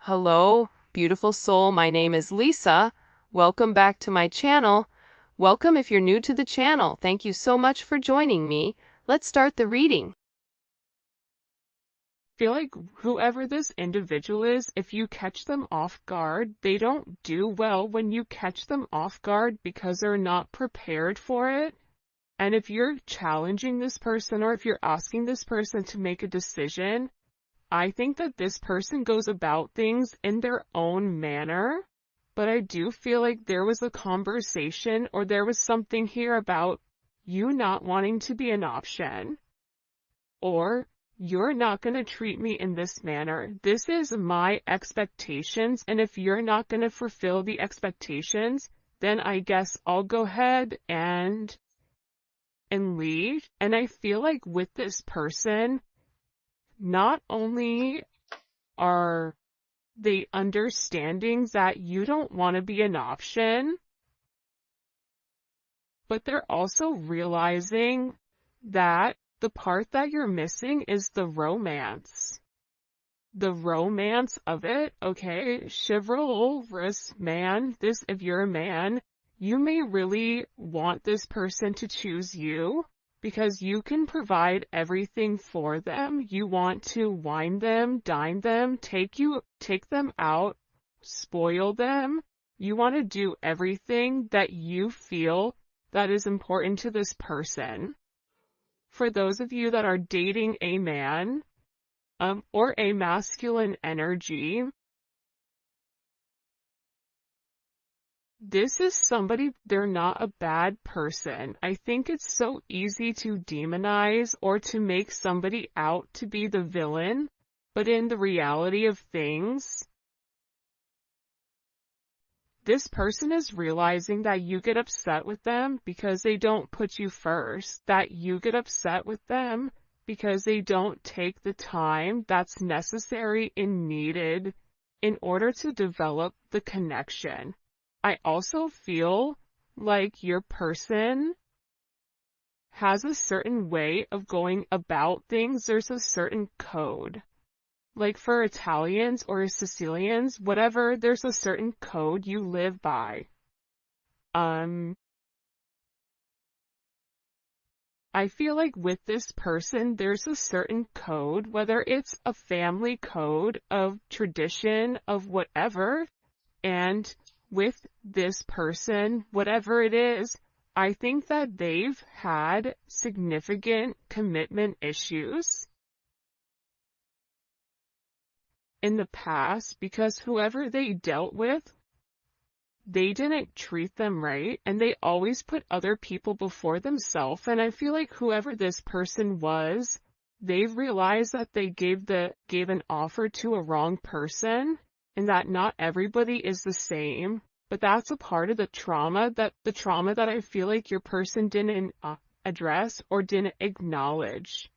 Hello, beautiful soul. My name is Lisa. Welcome back to my channel. Welcome if you're new to the channel. Thank you so much for joining me. Let's start the reading. Feel like whoever this individual is, if you catch them off guard, they don't do well when you catch them off guard because they're not prepared for it. And if you're challenging this person or if you're asking this person to make a decision, I think that this person goes about things in their own manner. But I do feel like there was a conversation or there was something here about you not wanting to be an option, or you're not going to treat me in this manner. This is my expectations, and if you're not going to fulfill the expectations, then I guess I'll go ahead and leave. And I feel like with this person, not only are they understanding that you don't want to be an option, but they're also realizing that the part that you're missing is the romance. The romance of it, okay? Chivalrous man, if you're a man, you may really want this person to choose you because you can provide everything for them. You want to wine them, dine them, take them out, spoil them. You want to do everything that you feel that is important to this person. For those of you that are dating a man, or a masculine energy, this is somebody, they're not a bad person. I think it's so easy to demonize or to make somebody out to be the villain, but in the reality of things, this person is realizing that you get upset with them because they don't put you first, that you get upset with them because they don't take the time that's necessary and needed in order to develop the connection. I also feel like your person has a certain way of going about things. There's a certain code. Like for Italians or Sicilians, whatever, there's a certain code you live by. I feel like with this person, there's a certain code, whether it's a family code of tradition of whatever, and with this person, whatever it is, I think that they've had significant commitment issues in the past because whoever they dealt with, they didn't treat them right, and they always put other people before themselves. And I feel like whoever this person was, they've realized that they gave an offer to a wrong person, and that not everybody is the same. But that's a part of the trauma that I feel like your person didn't address or didn't acknowledge.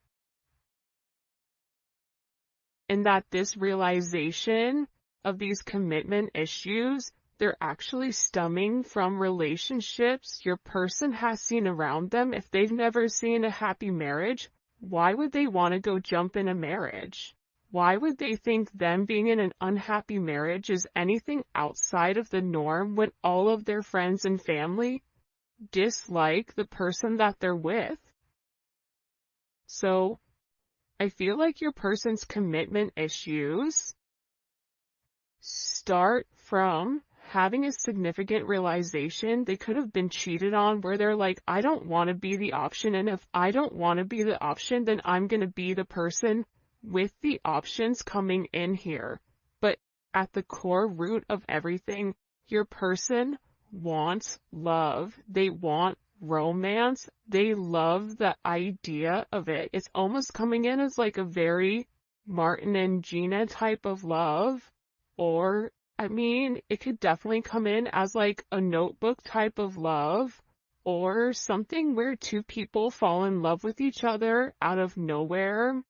And that this realization of these commitment issues, they're actually stemming from relationships your person has seen around them. If they've never seen a happy marriage, why would they want to go jump in a marriage? Why would they think them being in an unhappy marriage is anything outside of the norm when all of their friends and family dislike the person that they're with? So I feel like your person's commitment issues start from having a significant realization they could have been cheated on, where they're like, I don't want to be the option, and if I don't want to be the option, then I'm going to be the person with the options coming in here. But at the core root of everything, your person wants love. They want romance. They love the idea of it. It's almost coming in as like a very Martin and Gina type of love, or I mean, it could definitely come in as like a Notebook type of love, or something where two people fall in love with each other out of nowhere.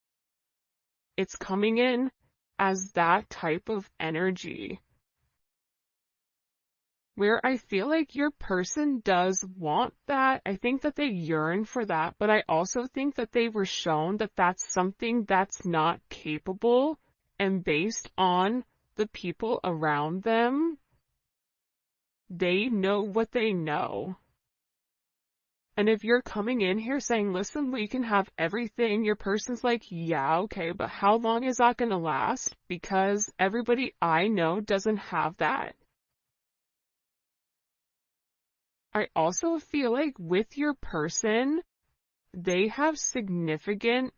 It's coming in as that type of energy, where I feel like your person does want that. I think that they yearn for that, but I also think that they were shown that that's something that's not capable, and based on the people around them, they know what they know. And if you're coming in here saying, listen, we can have everything, your person's like, yeah, okay, but how long is that going to last? Because everybody I know doesn't have that. I also feel like with your person, they have significant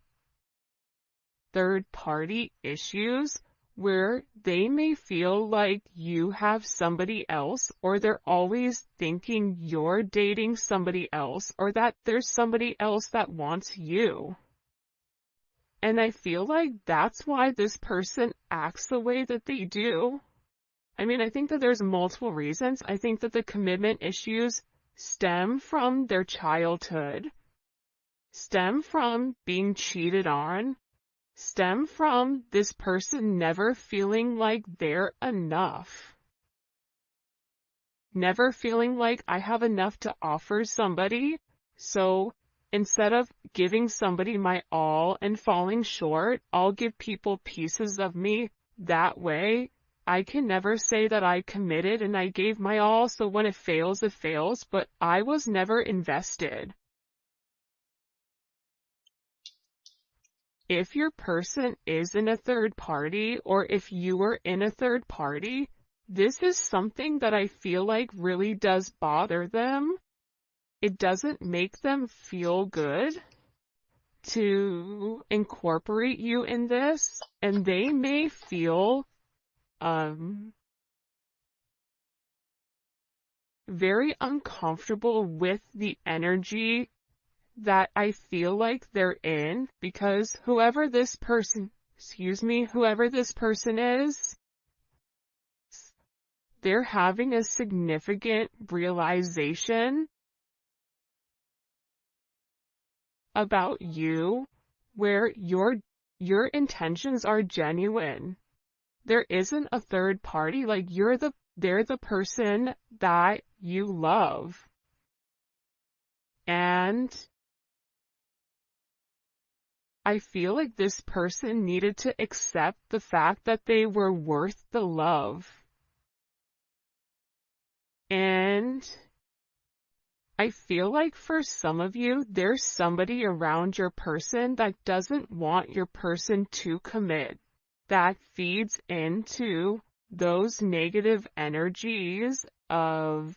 third-party issues where they may feel like you have somebody else, or they're always thinking you're dating somebody else, or that there's somebody else that wants you. And I feel like that's why this person acts the way that they do. I mean, I think that there's multiple reasons. I think that the commitment issues stem from their childhood, stem from being cheated on, stem from this person never feeling like they're enough. Never feeling like I have enough to offer somebody, so instead of giving somebody my all and falling short, I'll give people pieces of me. That way, I can never say that I committed and I gave my all, so when it fails, but I was never invested. If your person is in a third party, or if you are in a third party, this is something that I feel like really does bother them. It doesn't make them feel good to incorporate you in this, and they may feel very uncomfortable with the energy that I feel like they're in, because whoever this person is, they're having a significant realization about you where your intentions are genuine. There isn't a third party, like they're the person that you love. And I feel like this person needed to accept the fact that they were worth the love. And I feel like for some of you, there's somebody around your person that doesn't want your person to commit, that feeds into those negative energies of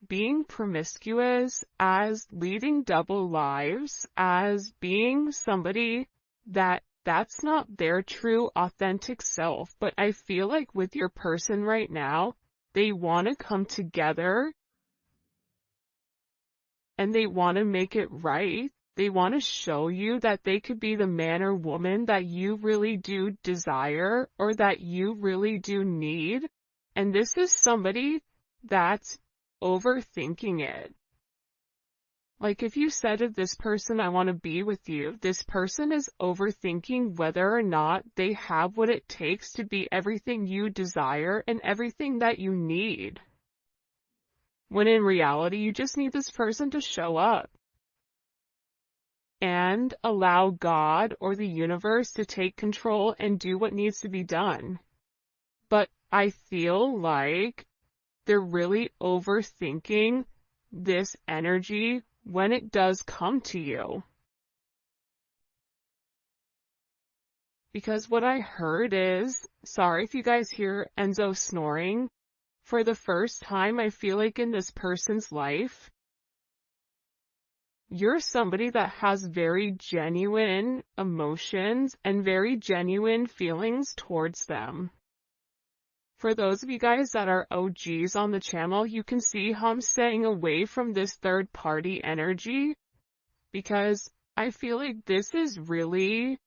being promiscuous, as leading double lives, as being somebody that's not their true authentic self. But I feel like with your person right now, they want to come together and they want to make it right. They want to show you that they could be the man or woman that you really do desire, or that you really do need. And this is somebody that's overthinking it. Like if you said to this person, I want to be with you, this person is overthinking whether or not they have what it takes to be everything you desire and everything that you need. When in reality, you just need this person to show up and allow God or the universe to take control and do what needs to be done. But I feel like they're really overthinking this energy when it does come to you. Because what I heard is, sorry if you guys hear Enzo snoring, for the first time I feel like in this person's life, you're somebody that has very genuine emotions and very genuine feelings towards them. For those of you guys that are OGs on the channel, you can see how I'm staying away from this third party energy, because I feel like this is really,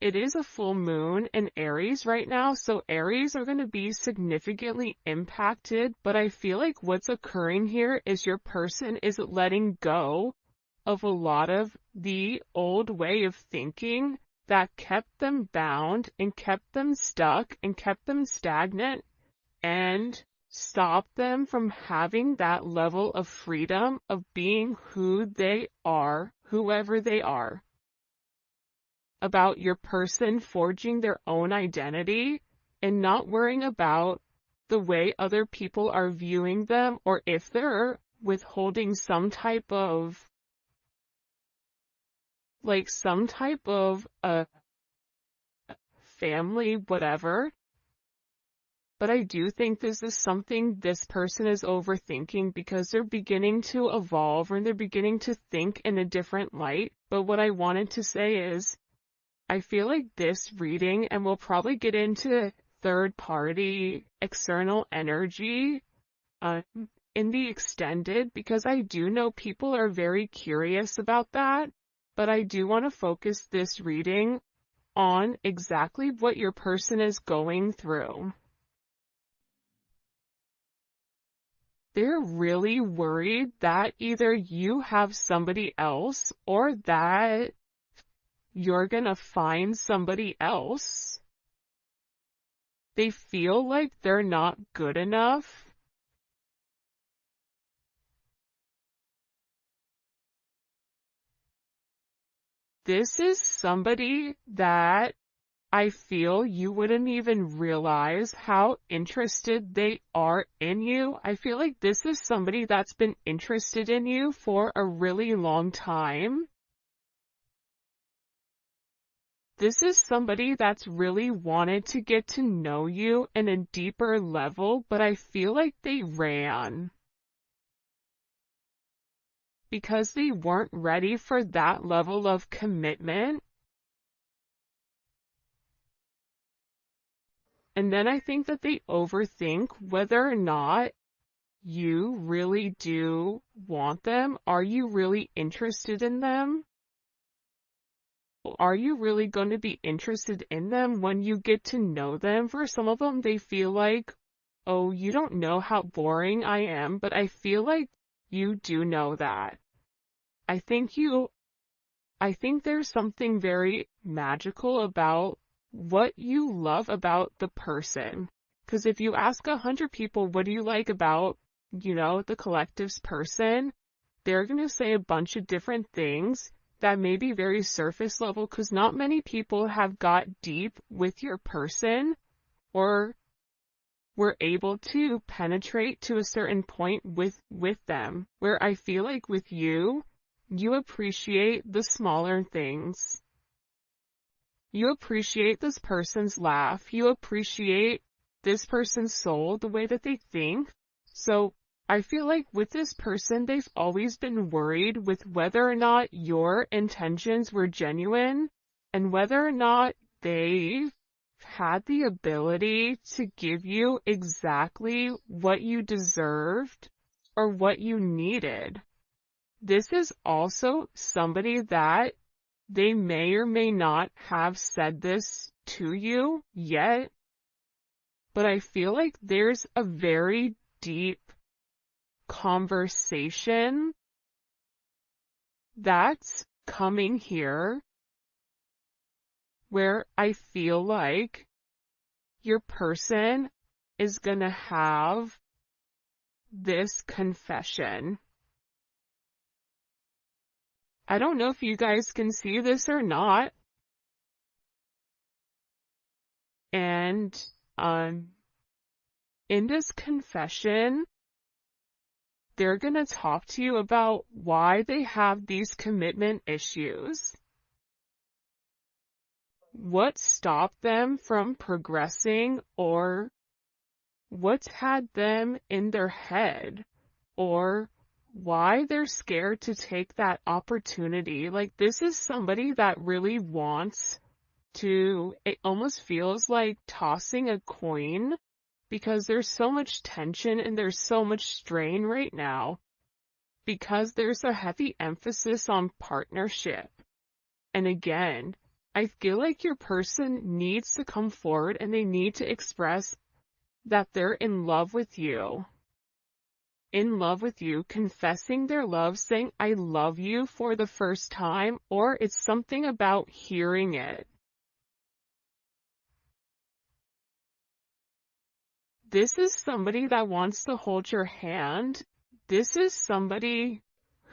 it is a full moon in Aries right now, so Aries are going to be significantly impacted, but I feel like what's occurring here is your person is letting go of a lot of the old way of thinking that kept them bound and kept them stuck and kept them stagnant and stopped them from having that level of freedom of being who they are, whoever they are. about your person forging their own identity and not worrying about the way other people are viewing them, or if they're withholding some type of family, whatever. But I do think this is something this person is overthinking because they're beginning to evolve and they're beginning to think in a different light. But what I wanted to say is, I feel like this reading, and we'll probably get into third party external energy in the extended, because I do know people are very curious about that. But I do want to focus this reading on exactly what your person is going through. They're really worried that either you have somebody else or that you're gonna find somebody else. They feel like they're not good enough. This is somebody that I feel you wouldn't even realize how interested they are in you. I feel like this is somebody that's been interested in you for a really long time. This is somebody that's really wanted to get to know you in a deeper level, but I feel like they ran because they weren't ready for that level of commitment. And then I think that they overthink whether or not you really do want them. Are you really interested in them? Are you really going to be interested in them when you get to know them? For some of them, they feel like, oh, you don't know how boring I am, but I feel like you do know that. I think there's something very magical about what you love about the person. Because if you ask 100 people, what do you like about, the collective's person, they're going to say a bunch of different things that may be very surface level, because not many people have got deep with your person or were able to penetrate to a certain point with them, where I feel like with you, you appreciate the smaller things. You appreciate this person's laugh. You appreciate this person's soul, the way that they think. So I feel like with this person, they've always been worried with whether or not your intentions were genuine and whether or not they've had the ability to give you exactly what you deserved or what you needed. This is also somebody that they may or may not have said this to you yet, but I feel like there's a very deep conversation that's coming here where I feel like your person is gonna have this confession. I don't know if you guys can see this or not. And in this confession, they're going to talk to you about why they have these commitment issues. What stopped them from progressing, or what's had them in their head, or why they're scared to take that opportunity. Like, this is somebody that really wants to, it almost feels like tossing a coin, because there's so much tension and there's so much strain right now, because there's a heavy emphasis on partnership. And again, I feel like your person needs to come forward and they need to express that they're in love with you. In love with you, confessing their love, saying, I love you for the first time, or it's something about hearing it. This is somebody that wants to hold your hand. This is somebody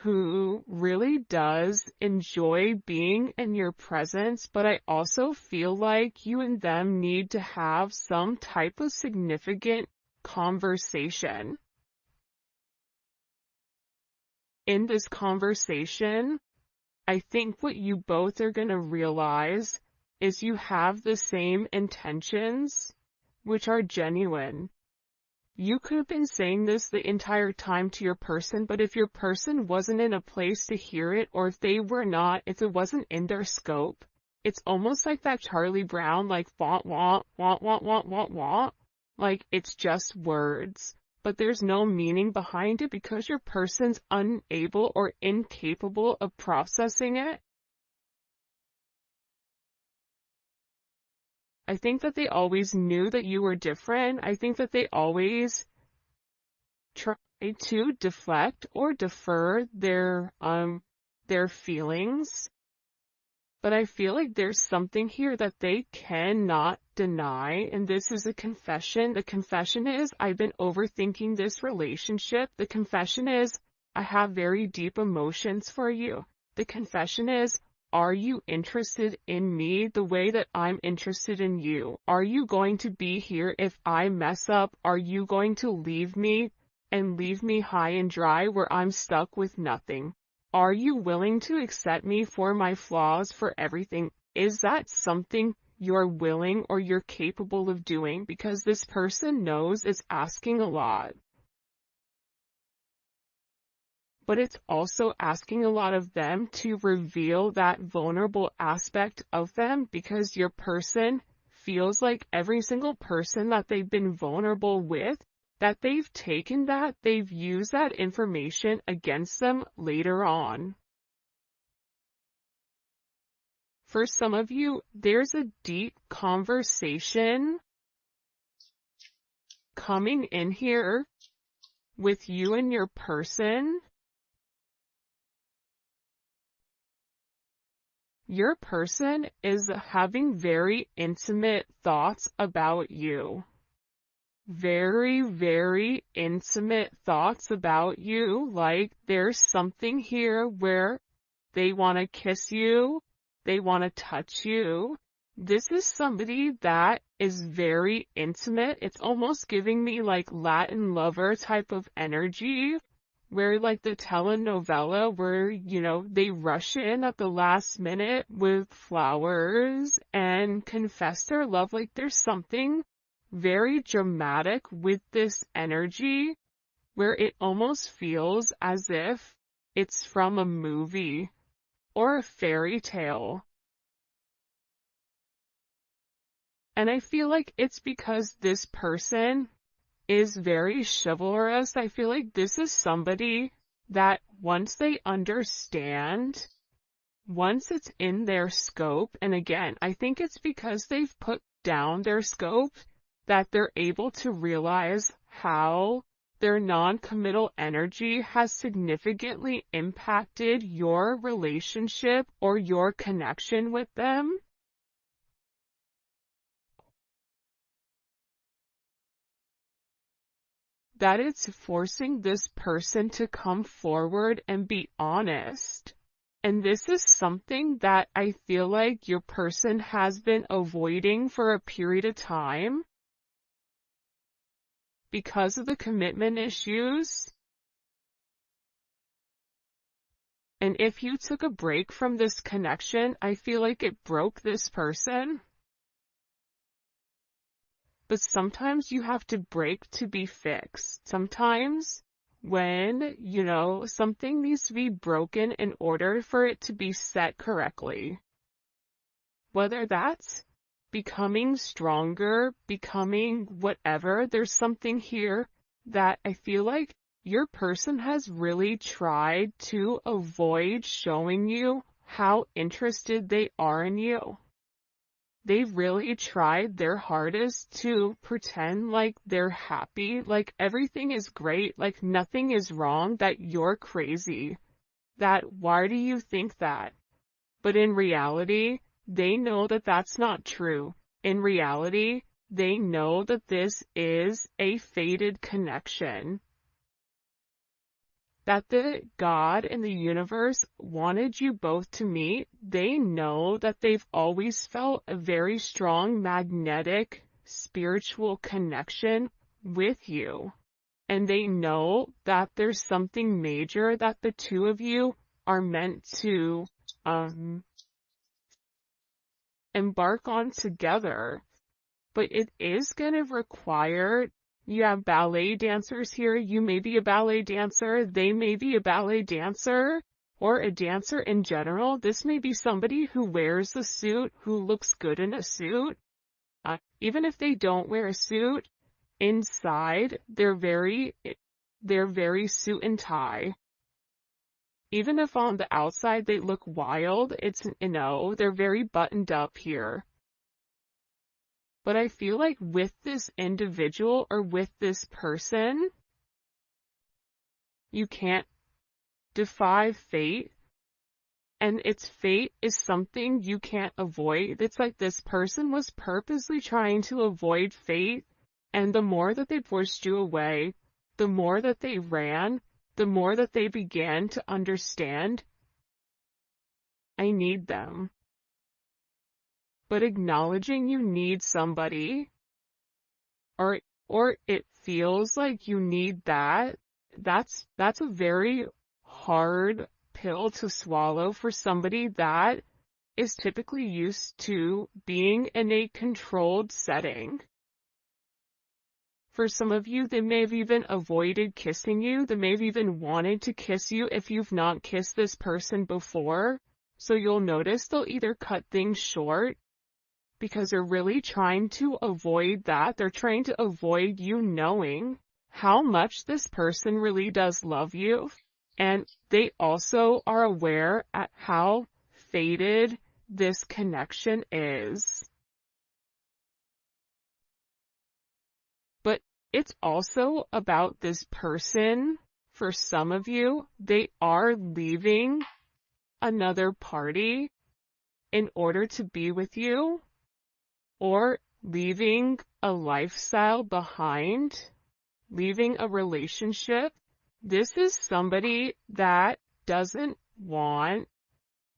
who really does enjoy being in your presence, but I also feel like you and them need to have some type of significant conversation. In this conversation, I think what you both are going to realize is you have the same intentions, which are genuine. You could have been saying this the entire time to your person, but if your person wasn't in a place to hear it, or if it wasn't in their scope, it's almost like that Charlie Brown, like, want, want, want, want, want, want, want. Like, it's just words, but there's no meaning behind it because your person's unable or incapable of processing it. I think that they always knew that you were different. I think that they always try to deflect or defer their feelings. But I feel like there's something here that they cannot deny, and this is a confession. The confession is, I've been overthinking this relationship. The confession is, I have very deep emotions for you. The confession is, are you interested in me the way that I'm interested in you? Are you going to be here if I mess up? Are you going to leave me and leave me high and dry where I'm stuck with nothing? Are you willing to accept me for my flaws, for everything? Is that something you're willing or you're capable of doing? Because this person knows it's asking a lot. But it's also asking a lot of them to reveal that vulnerable aspect of them, because your person feels like every single person that they've been vulnerable with, that they've taken that, they've used that information against them later on. For some of you, there's a deep conversation coming in here with you and your person. Your person is having very intimate thoughts about you. Very, very intimate thoughts about you. Like, there's something here where they want to kiss you, they want to touch you. This is somebody that is very intimate. It's almost giving me like Latin lover type of energy, where like the telenovela where, they rush in at the last minute with flowers and confess their love. Like, there's something very dramatic with this energy where it almost feels as if it's from a movie or a fairy tale. And I feel like it's because this person is very chivalrous. I feel like this is somebody that once they understand, once it's in their scope, and again, I think it's because they've put down their scope that they're able to realize how their non-committal energy has significantly impacted your relationship or your connection with them. That it's forcing this person to come forward and be honest. And this is something that I feel like your person has been avoiding for a period of time because of the commitment issues. And if you took a break from this connection, I feel like it broke this person. But sometimes you have to break to be fixed. Sometimes when, something needs to be broken in order for it to be set correctly. Whether that's becoming stronger, becoming whatever, there's something here that I feel like your person has really tried to avoid showing you how interested they are in you. They've really tried their hardest to pretend like they're happy, like everything is great, like nothing is wrong, that you're crazy. That why do you think that? But in reality, they know that that's not true. In reality, they know that this is a fated connection. that the God and the universe wanted you both to meet. They know that they've always felt a very strong magnetic spiritual connection with you. And they know that there's something major that the two of you are meant to embark on together. But it is going to require, you have ballet dancers here, you may be a ballet dancer, they may be a ballet dancer, or a dancer in general. This may be somebody who wears a suit, who looks good in a suit. Even if they don't wear a suit, inside, they're very suit and tie. Even if on the outside they look wild, they're very buttoned up here. But I feel like with this individual or with this person, you can't defy fate. And its fate is something you can't avoid. It's like this person was purposely trying to avoid fate. And the more that they pushed you away, the more that they ran, the more that they began to understand, I need them. But acknowledging you need somebody, or it feels like you need that's a very hard pill to swallow for somebody that is typically used to being in a controlled setting. For some of you, they may have even avoided kissing you. They may have even wanted to kiss you if you've not kissed this person before. So you'll notice they'll either cut things short because they're really trying to avoid that. They're trying to avoid you knowing how much this person really does love you. And they also are aware at how faded this connection is. But it's also about this person. For some of you, they are leaving another party in order to be with you, or leaving a lifestyle behind, leaving a relationship. This is somebody that doesn't want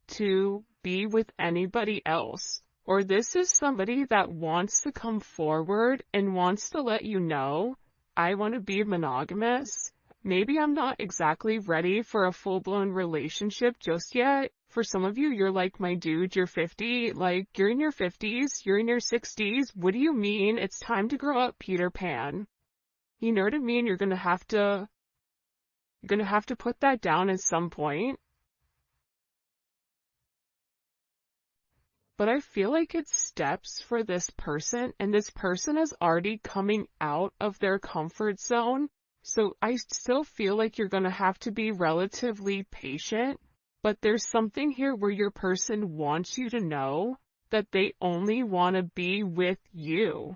to be with anybody else. Or this is somebody that wants to come forward and wants to let you know, I want to be monogamous. Maybe I'm not exactly ready for a full-blown relationship just yet. For some of you, you're like, my dude, you're 50. Like, you're in your 50s, you're in your 60s. What do you mean? It's time to grow up, Peter Pan. You know what I mean? You're gonna have to put that down at some point. But I feel like it's steps for this person, and this person is already coming out of their comfort zone. So I still feel like you're going to have to be relatively patient, but there's something here where your person wants you to know that they only want to be with you.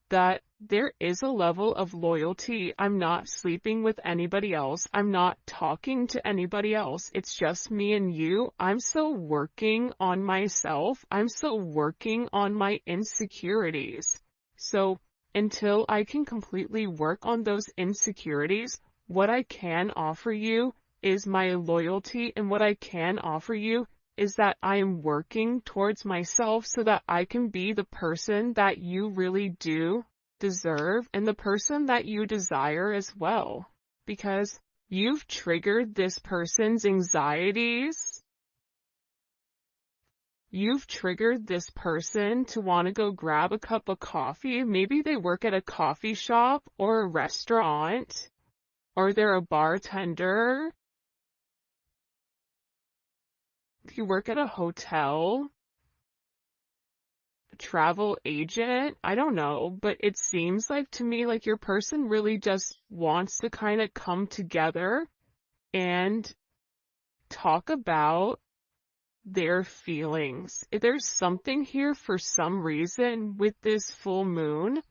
That there is a level of loyalty. I'm not sleeping with anybody else. I'm not talking to anybody else. It's just me and you. I'm still working on myself. I'm still working on my insecurities. So until I can completely work on those insecurities, what I can offer you is my loyalty, and what I can offer you is that I am working towards myself so that I can be the person that you really do deserve and the person that you desire as well. Because you've triggered this person's anxieties. You've triggered this person to want to go grab a cup of coffee. Maybe they work at a coffee shop or a restaurant, or they're a bartender. You work at a hotel, a travel agent, I don't know, but it seems like to me like your person really just wants to kind of come together and talk about their feelings. There's something here for some reason with this full moon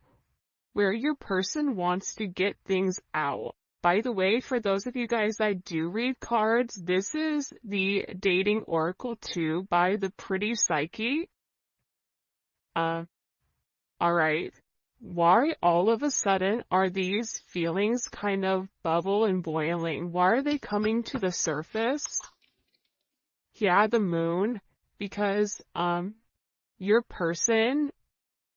where your person wants to get things out. By the way, for those of you guys that do read cards, this is the Dating Oracle 2 by the Pretty Psyche. Alright. Why all of a sudden are these feelings kind of bubble and boiling? Why are they coming to the surface? Yeah, the moon, because your person,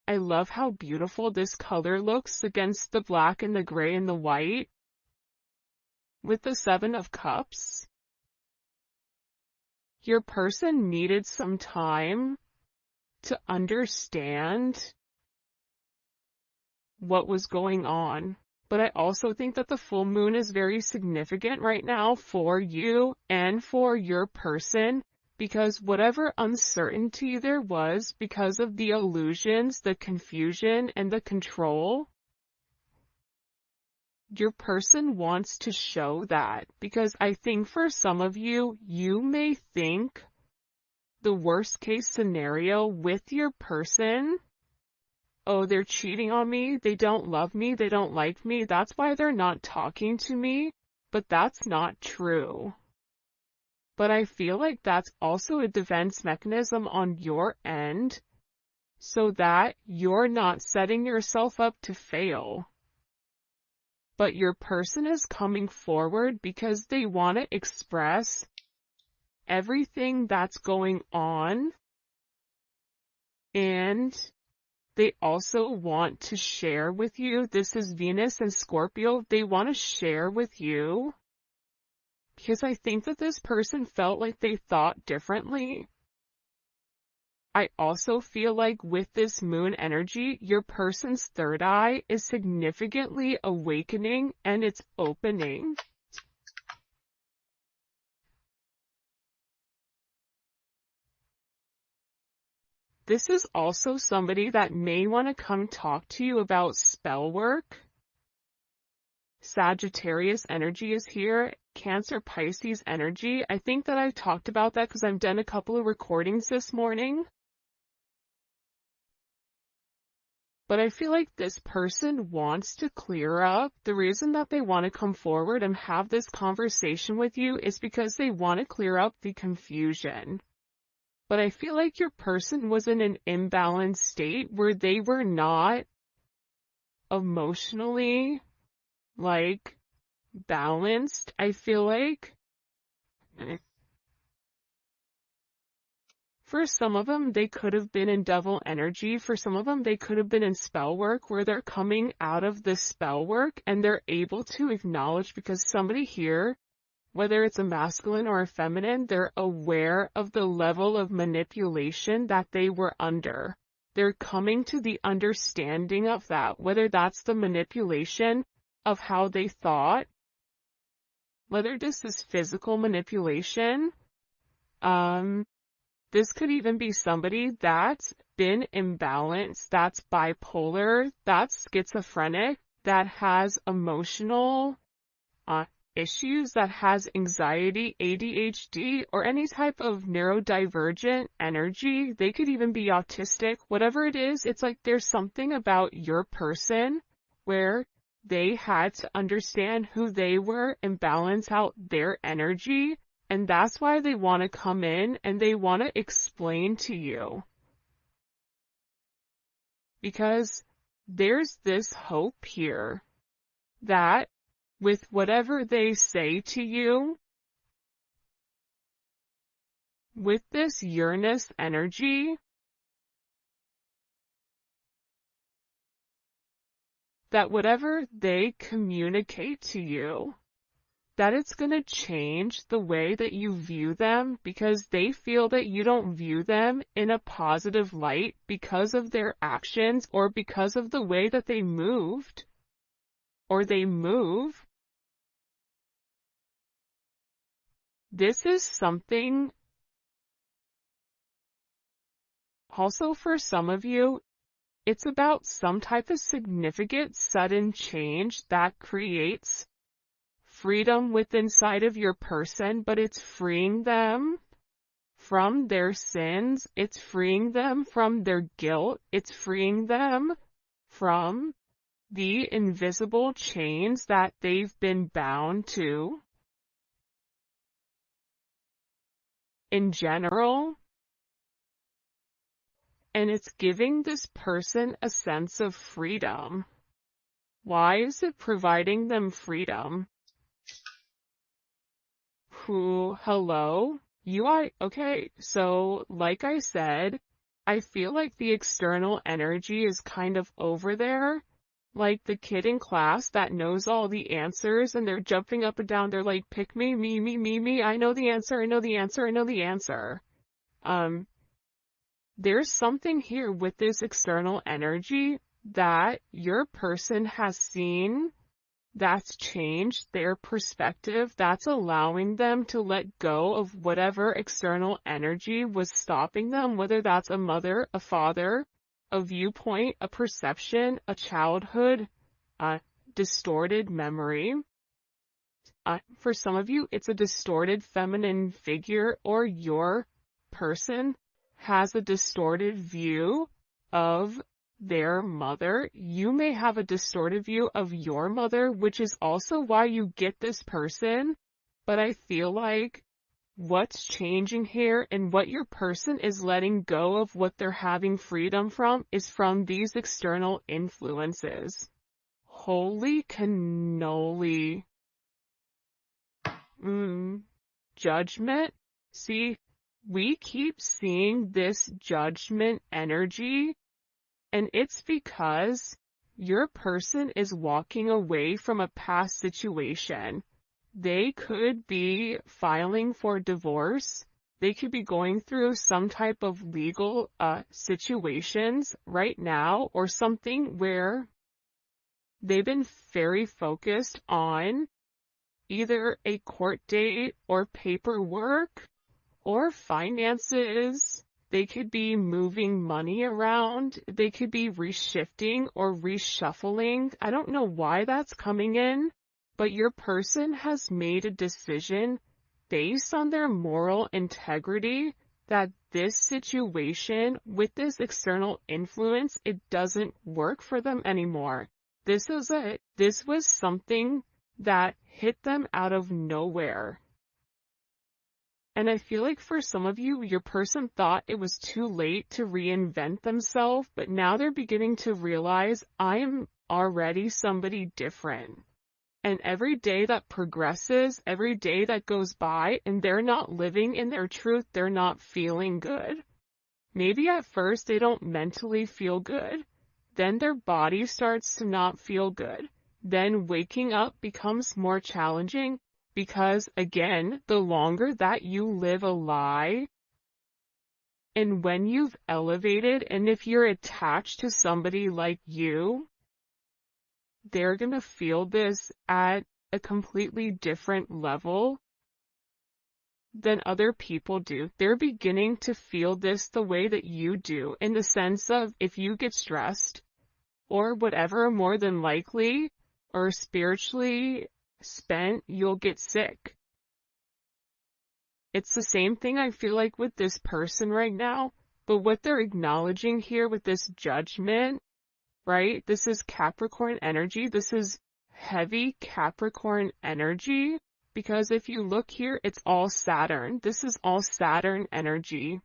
I love how beautiful this color looks against the black and the gray and the white with the Seven of Cups. Your person needed some time to understand what was going on. But I also think that the full moon is very significant right now for you and for your person, because whatever uncertainty there was because of the illusions, the confusion, and the control, your person wants to show that. Because I think for some of you, you may think the worst case scenario with your person, oh, they're cheating on me, they don't love me, they don't like me, that's why they're not talking to me. But that's not true. But I feel like that's also a defense mechanism on your end, so that you're not setting yourself up to fail. But your person is coming forward because they want to express everything that's going on, and they also want to share with you. This is Venus and Scorpio. They want to share with you because I think that this person felt like they thought differently. I also feel like with this moon energy, your person's third eye is significantly awakening and it's opening. This is also somebody that may want to come talk to you about spell work. Sagittarius energy is here. Cancer, Pisces energy. I think that I've talked about that because I've done a couple of recordings this morning. But I feel like this person wants to clear up. The reason that they want to come forward and have this conversation with you is because they want to clear up the confusion. But I feel like your person was in an imbalanced state where they were not emotionally, balanced. I feel like for some of them, they could have been in devil energy. For some of them, they could have been in spell work where they're coming out of the spell work and they're able to acknowledge, because somebody here, whether it's a masculine or a feminine, they're aware of the level of manipulation that they were under. They're coming to the understanding of that, whether that's the manipulation of how they thought, whether this is physical manipulation. This could even be somebody that's been imbalanced, that's bipolar, that's schizophrenic, that has emotional issues, that has anxiety, ADHD, or any type of neurodivergent energy. They could even be autistic. Whatever it is, it's like there's something about your person where they had to understand who they were and balance out their energy. And that's why they want to come in and they want to explain to you. Because there's this hope here that with whatever they say to you, with this Uranus energy, that whatever they communicate to you, that it's going to change the way that you view them, because they feel that you don't view them in a positive light because of their actions or because of the way that they moved or they move. This is something also for some of you, it's about some type of significant sudden change that creates freedom within inside of your person, but it's freeing them from their sins, it's freeing them from their guilt, it's freeing them from the invisible chains that they've been bound to. In general, and it's giving this person a sense of freedom. Why is it providing them freedom? Hello? Okay, so like I said, I feel like the external energy is kind of over there. Like the kid in class that knows all the answers and they're jumping up and down. They're like, pick me, me. I know the answer. I know the answer. I know the answer. There's something here with this external energy that your person has seen that's changed their perspective, that's allowing them to let go of whatever external energy was stopping them, whether that's a mother, a father, a viewpoint, a perception, a childhood, a distorted memory. For some of you, it's a distorted feminine figure, or your person has a distorted view of their mother. You may have a distorted view of your mother, which is also why you get this person. But I feel like what's changing here and what your person is letting go of, what they're having freedom from, is from these external influences. Holy cannoli. Judgment. See, we keep seeing this judgment energy, and it's because your person is walking away from a past situation. They could be filing for divorce. They could be going through some type of legal situations right now, or something where they've been very focused on either a court date or paperwork or finances. They could be moving money around. They could be reshifting or reshuffling. I don't know why that's coming in, but your person has made a decision based on their moral integrity that this situation with this external influence, it doesn't work for them anymore. This was something that hit them out of nowhere. And I feel like for some of you, your person thought it was too late to reinvent themselves, but now they're beginning to realize, I am already somebody different. And every day that progresses, every day that goes by, and they're not living in their truth, they're not feeling good. Maybe at first they don't mentally feel good. Then their body starts to not feel good. Then waking up becomes more challenging. Because, again, the longer that you live a lie, and when you've elevated, and if you're attached to somebody like you, they're going to feel this at a completely different level than other people do. They're beginning to feel this the way that you do, in the sense of if you get stressed or whatever, more than likely, or spiritually spent, you'll get sick. It's the same thing I feel like with this person right now, but what they're acknowledging here with this judgment, right? This is Capricorn energy. This is heavy Capricorn energy, because if you look here, it's all Saturn. This is all Saturn energy.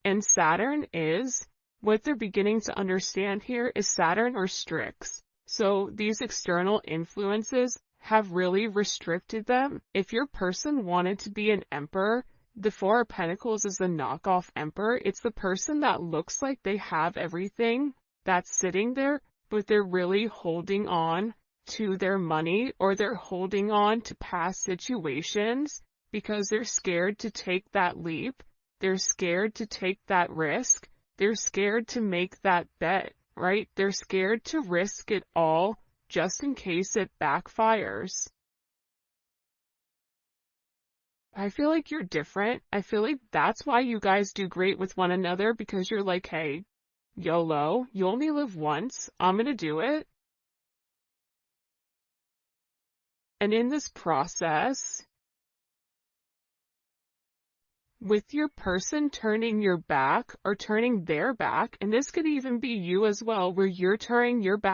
And Saturn is, what they're beginning to understand here is Saturn restricts. So these external influences have really restricted them. If your person wanted to be an emperor, the Four of Pentacles is a knockoff emperor. It's the person that looks like they have everything that's sitting there, but they're really holding on to their money, or they're holding on to past situations because they're scared to take that leap. They're scared to take that risk. They're scared to make that bet. Right? They're scared to risk it all just in case it backfires. I feel like you're different. I feel like that's why you guys do great with one another, because you're like, hey, YOLO, you only live once. I'm gonna do it. And in this process, with your person turning your back or turning their back, and this could even be you as well, where you're turning your back